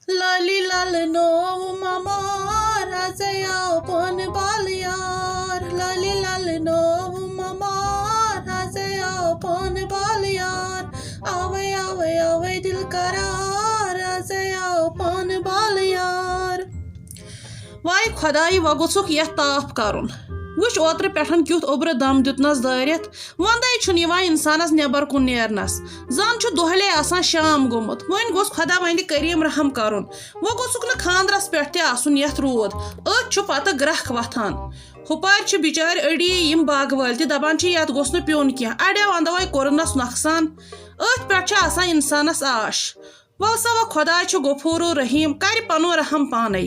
Lali lal no mama razaya pon bal yar. Lali lal no mama razaya pon bal yar. Ave ave ave dil karar razaya pon bal yar. Vay Khodai wa gotsuk yah taap karun. Wush otre pethan kyuth obre dam ditnas dairet. Vandai chun yivan insanas nebar kun nernas. Zan chu dohle asan sham gomut. Vain gos Khoda vandi karim raham karun. Wa gotsuk na khandras peth te asun yath rood. Ach chu pata grah vathan. Hupar chu bichar adi yim bagwal te daban chi yat gos nu pion kya. Ade vandawai koronas naksan. Ach peth cha asan insanas ash. Valsa wa Khoda chu gofuru rahim kari panu raham panai.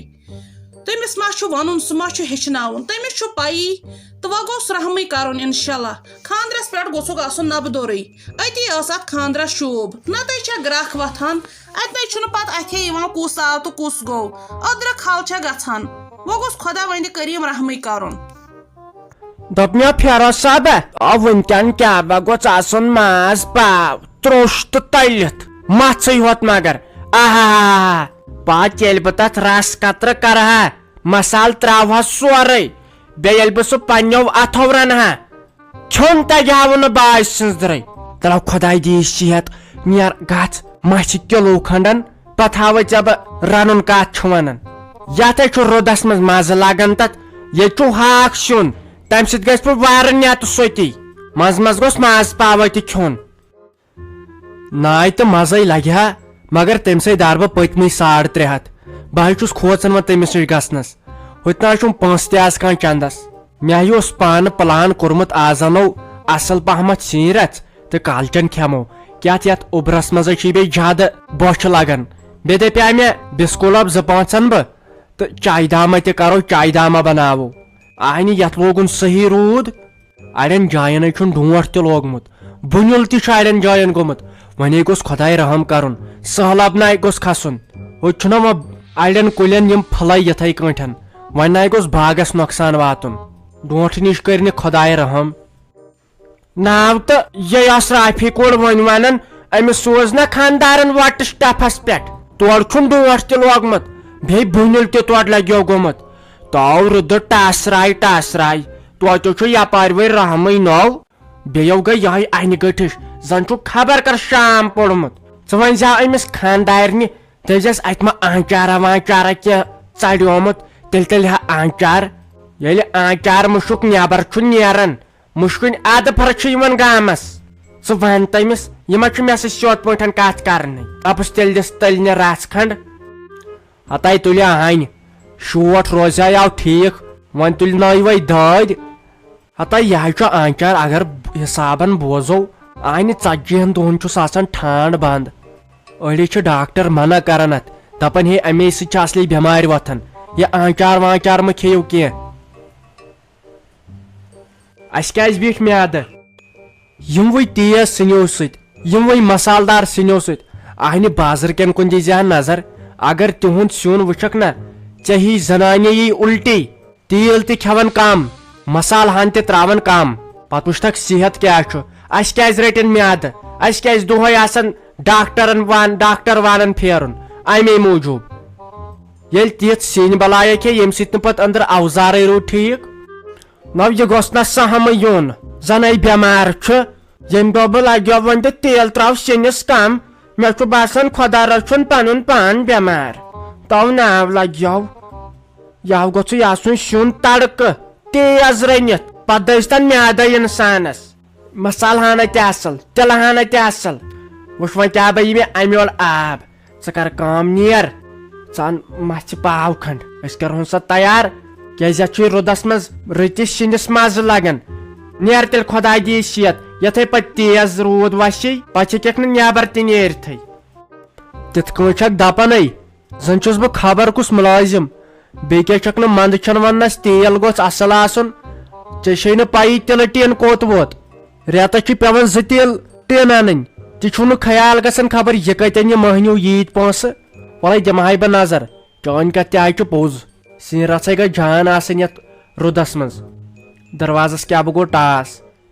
تمس ما چھو ونن سہ ما چھو ہچناون تمس چھو پائی تو وہ گوس رحمی کرن انشاءاللہ خاندرس پہ گوسک آسن نب دوری اتی ٲس اتھ خاندرس شوب نتہٕ چھا گرکھ وتھان اتنے چھُنہٕ پتہٕ اتھے یِوان کُس آو تہٕ کُس گوٚو أدرٕ کھل چھا گژھان وۄنۍ گوٚژھ خۄدا وندِ کریٖم رحمی کرُن دوٚپ مےٚ فیروز صٲب وٕنکٮ۪ن کیٛاہ با گوٚژھ آسُن ماز پاو تروٚش تہٕ تٔلِتھ مژھٕے ہوت مگر آہا پتہٕ ییٚلہِ بہٕ تتھ رس قطرٕ کرٕہا مسال تراوہا سورُے بیٚیہِ ییٚلہِ بہٕ سُہ پننیو اتھو رنہا کھیوٚن تگہِ نہٕ باے سٕنٛز درٕے ترٛاو خۄداے دیٖس صحت نیر گژھ مچھِ کِلوٗ کھنڈن پتہٕ ہاوے ژےٚ بہٕ رنُن کتھ چھُ ونان یتھے چھُ رودس منٛز مزٕ لگان تتھ ییٚتہِ چھُ ہاکھ سیُن تمہِ سۭتۍ گژھِ پتہٕ وارٕ نٮ۪تہٕ سۄتی منٛزٕ منٛزٕ گوٚژھ ماز پاوے تہِ کھیوٚن ناے تہٕ مزے لگہِ ہا مگر تمہِ سۭتۍ دار بہٕ پٔتمٕے 350 بہٕ چھُس کھوژان وۄنۍ تٔمِس نِش گژھنس ہُتہِ نہ چھُم پونٛسہٕ تہِ آز کانٛہہ چندس مےٚ اوس پانہٕ پلان کوٚرمُت آز انو اصل پہمتھ سِنۍ رژھ تہٕ کالچن کھٮ۪مو کیٛاہ یتھ اوٚبرس منٛزے چھِ بیٚیہِ زیادٕ بۄچھِ لگان بیٚیہِ دپیٛاے مےٚ بسکوٗلب 2-5 انہٕ بہٕ تہٕ چایہِ دامہ تہِ کرو چایہِ دامہ بناوو آے نہٕ یتھ لوگُن صحیح روٗد اڑٮ۪ن جاین چھُنہٕ ڈونٛٹھ تہِ لوگمُت بُنِل تہِ چھُ اڑٮ۪ن جاین گوٚمُت وۄنۍ گوٚژھ خۄداے رحم کرُن سہلاب ناے گوٚژھ کھسُن ہوٚتہِ چھُنہ وۄنۍ اڑٮ۪ن کُلٮ۪ن یِم پھٕلے یِتھے کٲٹھۍ وۄنۍ ناے گوٚژھ باغس نۄقصان واتُن ڈونٛٹھٕ نِش کٔرۍ نہٕ خۄداے رحم ناو تہٕ یہِ ٲس رافی کوٚر وۄنۍ ونان أمِس سوز نہ خاندارن وۄٹس ٹپھس پٮ۪ٹھ تورٕ چھُن ڈونٛٹھ تہِ لوگمُت بیٚیہِ بُنِل تہِ تورٕ لگیو گوٚمُت تو رُدٕ ٹاسراے توتہِ چھُ یپارِ وٲرۍ رحمٕے نو بیٚیو گٔے یِہے انہِ گٔٹھِس زن چھُ خبر کر شام پوٚرمُت ژٕ ؤنۍ زِ أمِس خاندارنہِ دٔپزٮ۪س اتہِ ما آنچارا وانچارا کینٛہہ ژڑیومُت تیٚلہِ ہا آنچار ییٚلہِ آنچار مُشُک نٮ۪بر چھُ نیران مُشکٕنۍ ادٕ پھر چھُ یِوان گامس ژٕ ون تٔمِس یہِ ما چھُ مےٚ سۭتۍ سیوٚد پٲٹھۍ کتھ کرنٕے دپُس تیٚلہِ دِس تٔلنہِ رژھ کھنڈ ہتاے تُلہِ ہانہِ شوٹھ روزیاو ٹھیٖک وۄنۍ تُلہِ نٲوے دٲدۍ ہتاے یہِ چھُ آنچار اگر حسابن بوزو آے نہٕ 40 دۄہن چھُس آسان ٹھانڈ بنٛد أڑۍ چھِ ڈاکٹر منع کران اتھ دپان ہے امے سۭتۍ چھِ اصلی بٮ۪مارِ وتھان یہِ آنچار وانچار مہ کھیٚیِو کینٛہہ اسہِ کیٛازِ بیٖٹھ میادٕ یِموٕے تیز سِنیو سۭتۍ یِموٕے مسالدار سِنیو سۭتۍ آے نہٕ بازر کٮ۪ن کُن دی زِہا نظر اگر تِہُنٛد سیُن وٕچھکھ نا ژےٚ ہی زنانہِ یی الٹی تیٖل تہِ کھٮ۪وان کم مسال ہن تہِ تراوان کم پتہٕ وٕچھتکھ صحت کیٛاہ چھُ اسہِ کیٛازِ رٔٹن میادٕ اسہِ کیٛازِ دۄہے آسان ڈاکٹر وانن پھیرُن امے موٗجوٗب ییٚلہِ تِژھ سِنۍ بلایا کھے ییٚمہِ سۭتۍ نہٕ پتہٕ أنٛدرٕ اوزارے روٗد ٹھیٖک نو یہِ گوٚژھ نہ سہمٕے یُن زنے بٮ۪مار چھُ ییٚمہِ دۄہ بہٕ لگیو وۄنۍ تہٕ تیل تراو سِنِس کم مےٚ چھُ باسان خۄدا رچھُن پنُن پان بٮ۪مار تو ناو لگیو یو گوٚژھُے آسُن سیُن تڑکہٕ تیز رٔنِتھ پتہٕ دٔسۍ تن میادے انسانس مسال ہنا تہِ اصل تِلہٕ ہنا تہِ اصل وٕچھ وۄنۍ کیٛاہ بہٕ مےٚ امہِ اورٕ آب ژٕ کر کٲم نیر ژٕ ان مژھِ پاو کھنڈ أسۍ کرہون سۄ تیار کیٛازِ یتھ چھُ رُدس منٛز رٔتِس سِنِس مزٕ لگان نیر تیٚلہِ خۄداے دی صحت یتھے پتہٕ تیز روٗد وسی پتہٕ ہیٚککھ نہٕ نٮ۪بر تہِ نیرتھٕے تِتھ کٲٹھۍ چھکھ دپانے زن چھُس بہٕ خبر کُس مُلٲزِم بیٚیہِ کیٛاہ چھکھ نہٕ منٛدٕ چھن وننس تیل گوٚژھ اصل آسُن ژےٚ چھے نہٕ پیی تِلہٕ ٹیٖن کوٚت ووت رٮ۪تس چھِ پٮ۪وان 2 تیٖل ٹیٖن انٕنۍ تہِ چھُنہٕ خیال گژھان خبر یہِ کتٮ۪ن یہِ مٔہنیوٗ ییٖتۍ پونٛسہٕ وَلے دِمہاے بہٕ نظر چٲنۍ کتھ تہِ آے چھُ پوٚز سِنۍ رژھے گژھِ جان آسٕنۍ یتھ رُدس منٛز دروازس کیٛاہ بہٕ گوٚو ٹاس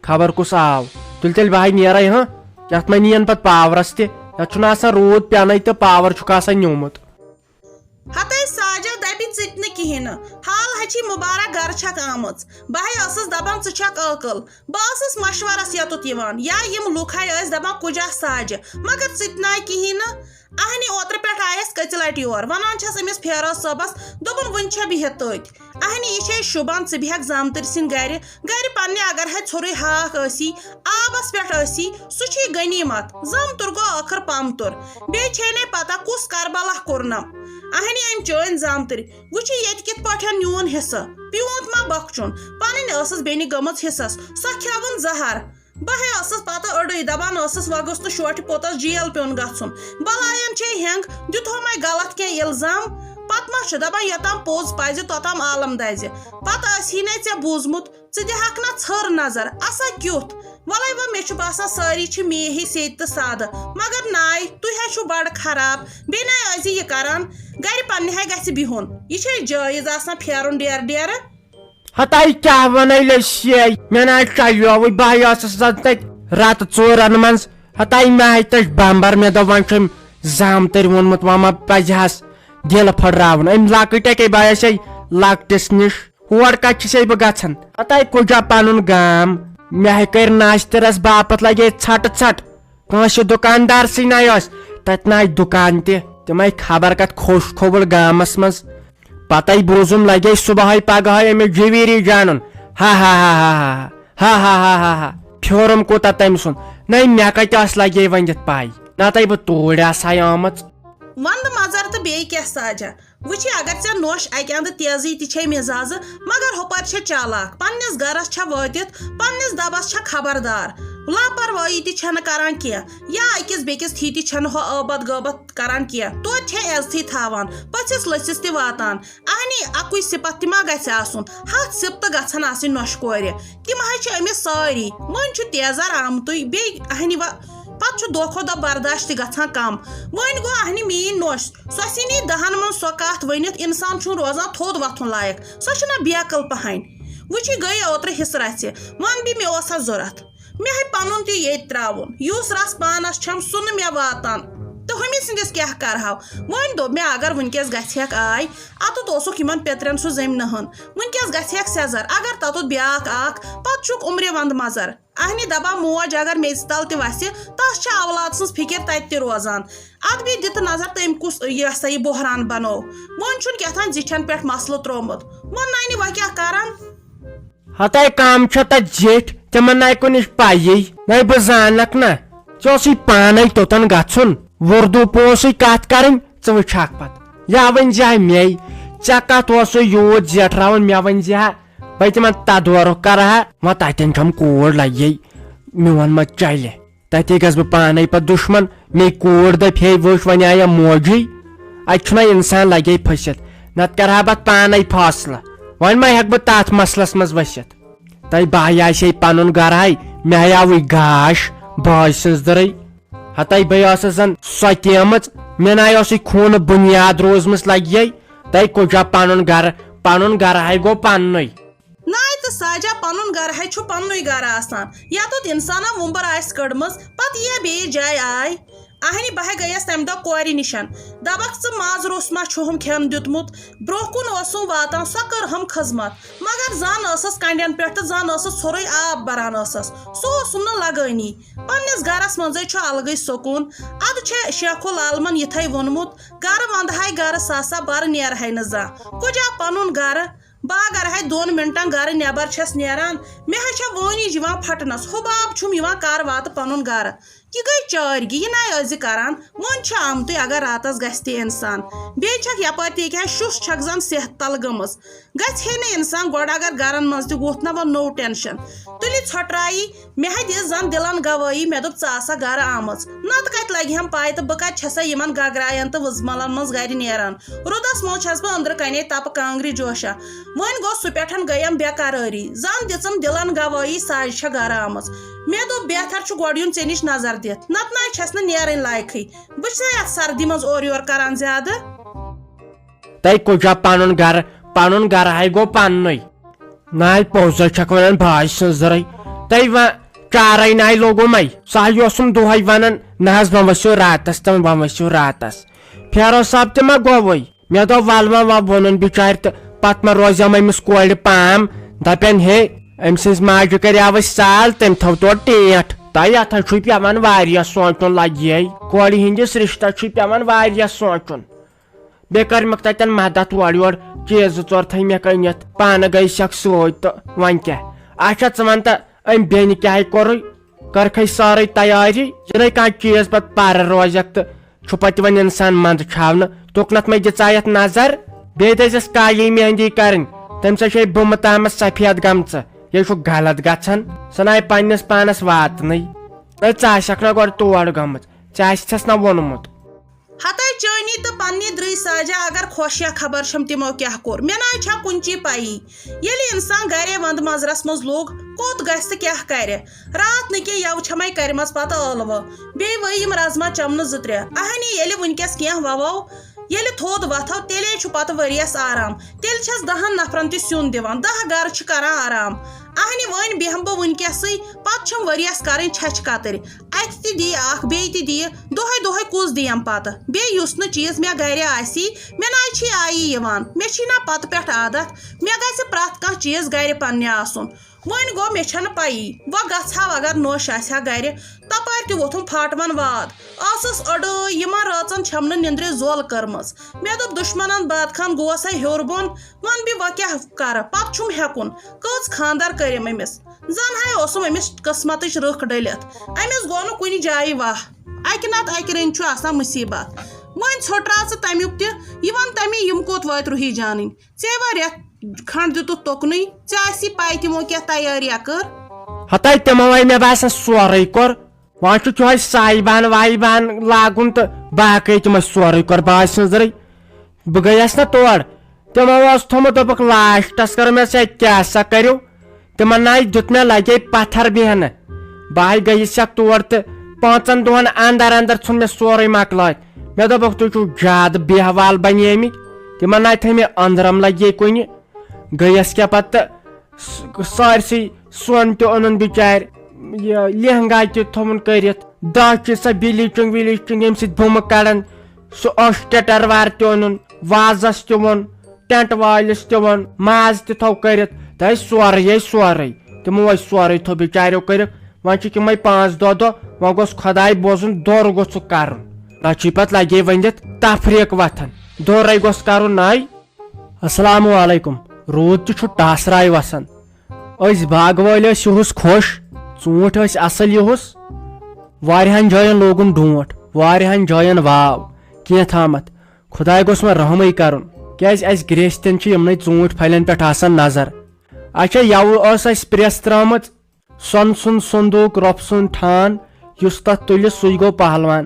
خبر کُس آو تیٚلہِ بہے نیرے ہاں یتھ ما نِین پتہٕ پاورس تہِ یتھ چھُنہٕ آسان روٗد پیٚنے تہٕ پاور چھُکھ آسان نیوٗمُت ژٕ کِہیٖنۍ نہٕ حال ہچی مُبارک گرٕ چھکھ آمٕژ بہٕ ٲسٕس دپان ژٕ چھکھ عٲقل بہٕ ٲسٕس مشورس یوٚتُتھ یِوان یا یِم لُکھ ٲسۍ دپان کُجا ساجہِ مگر ژٕ تہِ ناے کِہیٖنۍ نہٕ اہنی اوترٕ پٮ۪ٹھ آیس کٔژِ لٹہِ یور ونان چھس أمِس فیروز صٲبس دوٚپُن وُنہِ چھےٚ بِہِتھ تٔتۍ اہنی یہِ چھے شوٗبان ژٕ بیٚہکھ زامتٕرۍ سٕنٛدۍ گرِ پننہِ اگر ہے ژھوٚرُے ہاکھ ٲسی آبس پٮ۪ٹھ ٲسی سُہ چھُے غنیٖمت زامتُر گوٚو ٲخٕر پامتُر بیٚیہِ چھے نَے پتہ کُس کربلا کوٚرنم اہنی أمۍ چٲنۍ زامتٕرۍ وٕچھِ ییٚتہِ کِتھ پٲٹھۍ نیوٗن حصہٕ پیوٗنت ما بۄکچُن پنٕنۍ ٲسٕس بیٚنہِ گٔمٕژ حصس سۄ کھیوُن زہر بہٕ ٲسٕس پتہٕ أڑٕے دپان ٲسٕس وۄنۍ گوٚژھ نہٕ شوٹھِ پوٚتس جیل پیوٚن گژھُن بلاین چھے ہینگ دِتہو مے غلط کینٛہہ الزام پتہٕ ما چھُ دپان یوٚتام پوٚز پزِ توٚتام عالم دزِ پتہٕ ٲسی نے ژےٚ بوٗزمُت ژٕ دِہکھ نا ژھٔر نظر اسا کیُتھ وَلے وۄنۍ مےٚ چھُ باسان سٲری چھِ مے ہی سیٚدۍ تہٕ سادٕ مگر ناے تُہۍ حظ چھُو بڑٕ خراب بیٚیہِ ناے ٲسۍ یہِ کران گرِ پننہِ ہے گژھِ بِہُن یہِ چھے جٲیز آسان پھیرُن ڈیرٕ ڈیرٕ ہتاے کیاہ ونے لسی مےٚ نہ چلیوٕے بہٕ ٲسٕس تتہِ راتہٕ ژورن منٛز ہتاے مےٚ آیہِ تٔتھۍ بمبر مےٚ دوٚپ وۄنۍ چھُم زامتٕرۍ ووٚنمُت وۄنۍ ما پزہس دِل پھٕٹراوُن أمۍ لۄکٕٹۍ اکے بہٕ آسے لۄکٹِس نِش ہور کتہِ چھسے بہٕ گژھان ہتاے کُجا پنُن گام مےٚ کٔرۍ ناشتہٕ باپتھ لگے ژھٹہٕ ژھٹ کٲنٛسہِ دُکاندارسٕے نَے ٲس تتہِ نَے دُکان تہِ تِم آیہِ خبر کتھ کھوٚش کھوٚبُر گامس منٛز پتے بوٗزُم لگے صبحٲے پگہٲے أمِس جویٖری جانُن ہا ہا ہا ہا ہا ہا ہا ہا ہا پھیورُم کوٗتاہ تٔمۍ سُنٛد نَے مےٚ کتہِ ٲس لگے وۄنۍ دِتھ پاے نتہٕ بہٕ توٗرۍ آسہٕ ہا آمٕژ ونٛدٕ مزر تہٕ بیٚیہِ کیٛاہ ساجا وٕچھِ اگر ژےٚ نوٚش اکہِ انٛدٕ تیزی تہِ چھے مِزازٕ مگر ہُپٲرۍ چھےٚ چالاک پننِس گرس چھےٚ وٲتِتھ پننِس دبس چھےٚ خبردار لاپروٲیی تہِ چھنہٕ کران کینٛہہ یا أکِس بیٚکِس تھی تہِ چھنہٕ ہُہ ٲبت غٲبت کران کینٛہہ توتہِ چھےٚ عزتھٕے تھاوان پٔژھِس لٔژھِس تہِ واتان اہنی اکُے صِفت تہِ ما گژھِ آسُن 100 صِفتہٕ گژھن آسٕنۍ نۄشہِ کورِ تِم حظ چھِ أمِس سٲری وۄنۍ چھُ تیزر آمتُے بیٚیہِ اہنی پتہٕ چھُ دۄہ کھۄتہٕ دۄہ برداشت تہِ گژھان کم وۄنۍ گوٚو اہنہِ میٲنۍ نوٚش سۄ ژھٕنی 10 منٛز سۄ کتھ ؤنِتھ انسان چھُنہٕ روزان تھوٚد وۄتھُن لایق سۄ چھِنہ بیقل پہن وٕچھِ گٔیے اوترٕ حصہٕ رژھِ وۄنۍ بیٚیہِ مےٚ اوس ضوٚرتھ مےٚ ہے پنُن تہِ ییٚتہِ تراوُن یُس رس پانس چھم سُہ نہٕ مےٚ واتان تہٕ ہُمِس سٕنٛدِس کیٛاہ کرہو وۄنۍ دوٚپ مےٚ اگر وٕنکیٚس گژھٮ۪کھ آے اتُتھ اوسُکھ یِمن پیترٮ۪ن سُہ زٔمیٖنہٕ ہن وٕنکیٚس گژھٮ۪کھ سیزر اگر تتُتھ بیاکھ اکھ پتہٕ چھُکھ عمرِ ونٛدٕ مزر اہنہِ دپان موج اگر میژِ تل تہِ وسہِ تس چھِ اولاد سٕنٛز فِکر تتہِ تہِ روزان اتھ بیٚیہِ دِتہٕ نظر تٔمۍ کُس یہِ ہسا یہِ بحران بنوو وۄنۍ چھُنہٕ کیٛاہ زِٹھٮ۪ن پٮ۪ٹھ مسلہٕ تروومُت وۄنۍ نانہِ وۄنۍ کیٛاہ کران ہتاے کم چھِ تتہِ زِٹھۍ تِمن نَے کُنِچ پایی نَے بہٕ زانکھ نا ژےٚ اوسُے پانے توٚتن گژھُن وردو پٲٹھۍ کتھ کرٕنۍ ژٕ وٕچھکھ پتہٕ یا ؤنۍ زِ مے ژےٚ کتھ اوسُے یوٗت زیٹھراوُن مےٚ ؤنۍ زِ ہا بہٕ تِمن تدورُک کرٕہا وۄنۍ تتٮ۪ن چھم کوٗر لگے میون ما چلہِ تتے گژھٕ بہٕ پانے پتہٕ دُشمن مے کوٗر دپہِ ہے وٕچھ وۄنۍ آیا موجی اتہِ چھُنہ انسان لگے پھٔسِتھ نتہٕ کرہا بہٕ پانے فٲصلہٕ وۄنۍ ما ہٮ۪کہٕ بہٕ تتھ مسلس منٛز ؤسِتھ تۄہہِ بہٕ آسے پنُن گرے مےٚ آوٕے گاش بٲے سٕنٛز دٕرے ہتاے بہٕ ٲسٕس زن سۄتیمٕژ مےٚ نَے اوسُے خوٗنہٕ بُنیاد روٗزمٕژ لگے تۄہہِ کُجا پنُن گرٕ ہے گوٚو پننُے ناے تہٕ ساجا پنُن گرٕ ہے چھُ پننُے گرٕ آسان یتُتھ انسانا وُمبر آسہِ کٔڑمٕژ پتہٕ یہِ بیٚیِس جایہِ آے اہنہِ بہٕ گٔیس تمہِ دۄہ کورِ نِشن دپکھ ژٕ ماز روٚس ما چھُہم کھٮ۪ن دیُتمُت برونٛہہ کُن اوسُم واتان سۄ کٔرہم خٔذمت مگر زن ٲسٕس کنڈٮ۪ن پٮ۪ٹھ تہٕ زن ٲسٕس ژھوٚرُے آب بران ٲسس سُہ اوسُم نہٕ لگٲنی پننِس گرس منٛزے چھُ الگٕے سکوٗن ادٕ چھےٚ شیخ العالمن یِتھے ووٚنمُت گرٕ ونٛدہاے گرٕ ساسا برٕ نیرہے نہٕ زانٛہہ کُجا پنُن گرٕ بہٕ اگر ہے 2 مِنٹن گرٕ نٮ۪بر چھس نیران مےٚ حظ چھےٚ وٲنِج یِوان پھٹنس حُباب چھُم یِوان کر واتہٕ پنُن گرٕ یہِ گٔے چٲرگی یہِ نَے ٲسۍ زِ کران وۄنۍ چھُ آمتُے اگر راتس گژھِ تہِ انسان بیٚیہِ چھکھ یپٲرۍ تہِ کیٛاہ شُش چھکھ زن صحت تل گٔمٕژ گژھِ ہے نہٕ انسان گۄڈٕ اگر گرن منٛز تہِ ووٚتھ نہ وۄنۍ نوٚو ٹینشن تُلہِ ژھۄٹرایی مےٚ ہا دِژ زن دِلن گوٲیی مےٚ دوٚپ ژٕ آسکھ گرٕ آمٕژ نتہٕ کتہِ لگہِ ہم پاے تہٕ بہٕ کتہِ چھسا یِمن گگراین تہٕ وٕزملن منٛز گرِ نیران رُدس منٛز چھس بہٕ أنٛدرٕ کنے تپہٕ کانٛگرِ جوشا وۄنۍ گوٚو سُہ پٮ۪ٹھن گٔیم بے قرٲری زن دِژٕم دِلن گوٲیی ساجہِ چھےٚ گرٕ آمٕژ مےٚ دوٚپ بہتر چھُ گۄڈٕ یُن ژےٚ نِش نظر دِتھ نتہٕ نَے چھس نہٕ نیرٕنۍ لایقٕے بہٕ چھسے یتھ سردی منٛز اورٕ یورٕ کران زیادٕ تۄہہِ کُجا پنُن گرٕ ہے گوٚو پننُے نَے پوٚزے چھکھ ونان بٲے سٕنٛز دٕرے تۄہہِ چارے نَے لوٚگُمے سُہ ہا اوسُم دۄہے ونان نہ حظ وۄنۍ ؤسِو راتس تہٕ وۄنۍ ؤسِو راتس فیروز صٲب تہِ ما گوٚوُے مے دو ولما وونن بچار تو پتہ ما روزم امس کورِ پام دپن ہے ام سز ماجہ کریاو سال تم تھو تو ٹیٹ تہ اتھ پیوان واریاہ سونچن لگے کورِ ہندس رشتہ پیوان واریاہ سونچن بے کرمک تتن مدد اور یور چیز ژور تھمک انت پانہ گئی سک سوت تو ون کیا اچھا ژٕ ون تہ ام بینہ کیا کورے کرکھے سارے تیاری یہ کھانا چیز پتہ پر روزک تو پتہ ون انسان مند چھاونہ تکنت میں دژایت نظر بی دس کالی مہندی کرن تم سا بم تام سفید گمچ یہ غلط گھان سہ پنس پانس واتن ثک نا گۄڈٕ تور گمت ثس نا وونمت ہتہ چٲنی تو پننی درٛے ساجا اگر خوش یا خبر چھم تمو کیا کور مے نا چھا کُنچی پایی ییٚلہِ انسان گرے ونٛدٕ مزرس منٛز لوگ کوٚت گژھِ تہٕ کیاہ کرِ رات نہٕ کینٛہہ یو چھمے کرِمژ پتہٕ ٲلوٕ بیٚیہِ ؤیِم رازما چمنہٕ زٕ ترٛےٚ اہنی ییٚلہِ وٕنکیٚس کینٛہہ ووو ییٚلہِ تھوٚد وتھو تیٚلے چھُ پتہٕ ؤریس آرام تیٚلہِ چھس 10 نفرن تہِ سیُن دِوان 10 گرٕ چھِ کران آرام اہنی وۄنۍ بیہم بہٕ وٕنکیٚسٕے پتہٕ چھم ؤریس کرٕنۍ چھچہِ کتٕرۍ اتہِ تہِ دی اکھ بیٚیہِ تہِ دی دۄہے دۄہے کُس دِیم پتہٕ بیٚیہِ یُس نہٕ چیٖز مےٚ گرِ آسی مےٚ ناے چھی آیی یِوان مےٚ چھی نا پتہٕ پٮ۪ٹھ عادت مےٚ گژھِ پرٛٮ۪تھ کانٛہہ چیٖز گرِ پننہِ آسُن وۄنۍ گوٚو مےٚ چھنہٕ پایی وۄنۍ گژھٕ ہاو اگر نوٚش آسہِ ہا گرِ تپٲرۍ تہِ ووتھُم پھاٹوَن واد ٲسٕس أڑٕے یِمن رٲژن چھم نہٕ نِندرِ زول کٔرمٕژ مےٚ دوٚپ دُشمنن بادخان گوس ہے ہیوٚر بۄن وۄنۍ بہٕ وۄنۍ کیاہ کرٕ پتہٕ چھُم ہیٚکُن کٔژ خاندر کٔرِم أمِس زن ہے اوسُم أمِس قٕسمتٕچ رٕکھ ڈٔلِتھ أمِس گوٚو نہٕ کُنہِ جایہِ واہ اکہِ نتہٕ اکہِ رٔنٛگۍ چھُ آسان مُصیبت وۄنۍ ژھوٚٹرا ژٕ تمیُک تہِ یہِ ون تمی یِم کوٚت وٲتۍ روٗہی جانٕنۍ ژےٚ وۄنۍ رٮ۪تھ کھنڈ دِتُتھ تُکنُے ژےٚ آسی پاے تِمو کیاہ تیٲریا کٔر ہتہ تمو مے باسان سورے کور وۄنۍ چھُ چوہے سایبان وایبان لاگُن تو باقی تم سورے کور باے سٕنٛزرے بہٕ گٔیس نا تور تمو اوس تھومُت دوٚپُکھ لاسٹس کر مےٚ سۭتۍ کیاہ سا کٔرِو تمن ناے دیُت مےٚ لگے پتھر بیہنہٕ بہٕ گٔیس سکھ تور تہٕ 5 دۄہن اندر اندر ژھُن مےٚ سورے مکلٲیِتھ مےٚ دوٚپُکھ تُہۍ چھِو زیادٕ بیہوال بنیمٕتۍ تمن ناے تھٲے مےٚ أنٛدرم لگے کُنہِ گٔیس کیاہ پتہٕ سٲرسٕے سۄن تہِ اوٚنُن بچارِ یہ لہنگا تہِ تھوٚوُن کٔرِتھ دَچھ چھِ سۄ بلیٖچنگ ولیٖچنگ ییٚمہِ سۭتۍ بُمہٕ کڑان سُہ اوٚشٹر وار تہِ اوٚنُن وازس تہِ ووٚن ٹینٹ وٲلِس تہِ ووٚن ماز تہِ تھوٚو کٔرِتھ تہٕ سورے تِمو سورے تھوٚو بچاریو کٔرِتھ وۄنۍ چھِ تِمے 5 دۄہ وۄنۍ گوٚژھ خۄداے بوزُن دورٕ گوٚژھُکھ کرُن لچھی پتہٕ لگے ؤنِتھ تفریٖق وتھان دورے گوٚژھ کرُن ناے السلام علیکم روٗد تہِ چھُ ٹاسراے وسان أسۍ باغہٕ وٲلۍ ٲسۍ یِہُس خۄش ژوٗنٛٹھۍ ٲسۍ اصل یِہُس واریاہن جاین لوگُن ڈونٛٹھ واریاہن جاین واو کینٛہہ تھامتھ خۄداے گوٚژھ وۄنۍ رحمٕے کرُن کیازِ اسہِ گریستٮ۪ن چھِ یِمنٕے ژوٗنٛٹھۍ پھلٮ۪ن پٮ۪ٹھ آسان نظر اچھا یوٕ ٲس اسہِ پریٚس ترٲمٕژ سۄنہٕ سُنٛد صندوٗق رۄپھ سُنٛد ٹھان یُس تتھ تُلہِ سُے گوٚو پہلوان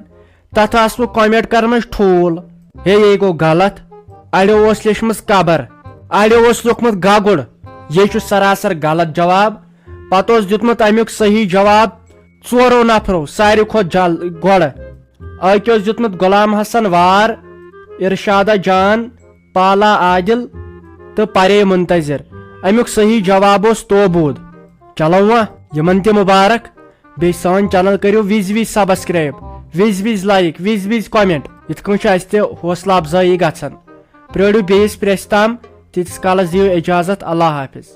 تتھ ٲسوٕ کوٚمیٚٹ کٔرمٕژ ٹھوٗل ہے یے گوٚو غلط اڑیو اوس لیچھمٕژ قبر اڑیو اوس لیوٚکھمُت گگُر یہ چھُ سراسر غلط جواب پتہٕ اوس دیُتمُت امیُک صحیح جواب 4 نفرو ساروی کھۄتہٕ گۄڈٕ أکۍ اوس دیُتمُت غلام حسن وار ارشادہ جان پالا عادل تہٕ پرے منتظر امیُک صحیح جواب اوس توبوٗد چلو وۄنۍ یِمن تہِ مُبارک بیٚیہِ سٲنۍ چینل کٔرِو وِزِ سبسکرایب وِزِ لایک وِزِ کومینٹ یِتھ کٔنۍ چھُ اسہِ تہِ حوصلہٕ افزٲیی گژھان پرٲرِو بیٚیِس پریٚژِ تام تیٖتِس کالس دِیِو اجازت اللہ حافظ